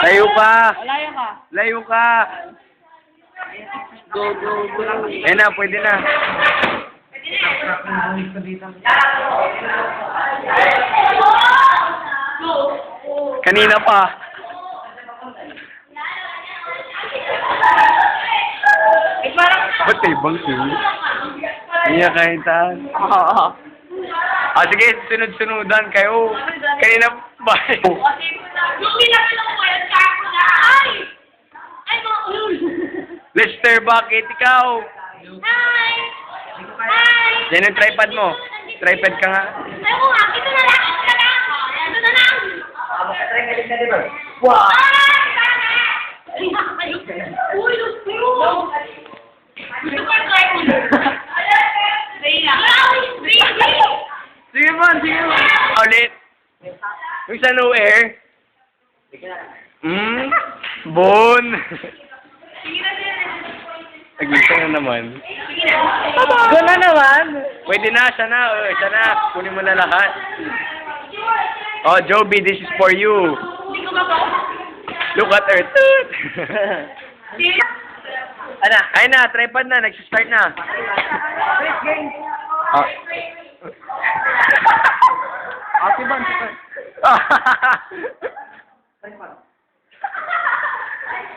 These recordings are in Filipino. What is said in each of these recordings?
Layo ka. Layo ka. Layo ka. Go, go, go. Eh na, pwede na. Kanina pa. Ba't kayo bang sing? Hindi niya kahintahan. Oo. Ah, sige, sunod-sunudan kayo. Kanina ba? Yung pinapilong ko yan, kako na. Ay! Ay, mga ulul. Lester, bakit ikaw? Hi! Hi! Yan yung tripod mo. Tripod ka nga. Ay, mo nga, ito na lang, ito na lang. Ito na lang. Wow. Ay, sana! Ay, nakakayo. Uy, Lustro! Gusto ko try mo. Rhea. Rhea! Sige man, sige man. Ulit. Yung sa no air. Bon. Naglista na naman. Go na naman. Pwede na, siya na. Siya na. Kunin mo na lahat. Oh, Joby, this is for you. Hindi ko ba ba? Look at her. Toot. Ano? Ay na, tripod na. Nag-start na. Oh. Ate Ban,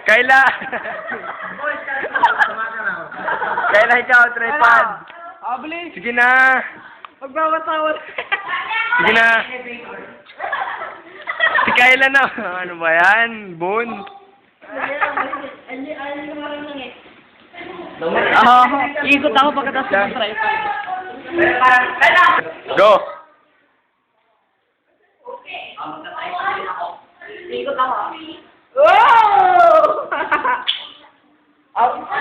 Kayla. Kayla, ikaw, tripod. Abli. Sige na. Magbawat-awat. Sige na. Si Kayla na. Ano ba yan? Bon. Oo. Ikot ako pagkatapos ng tripod. Go. Ikot ako. Oh!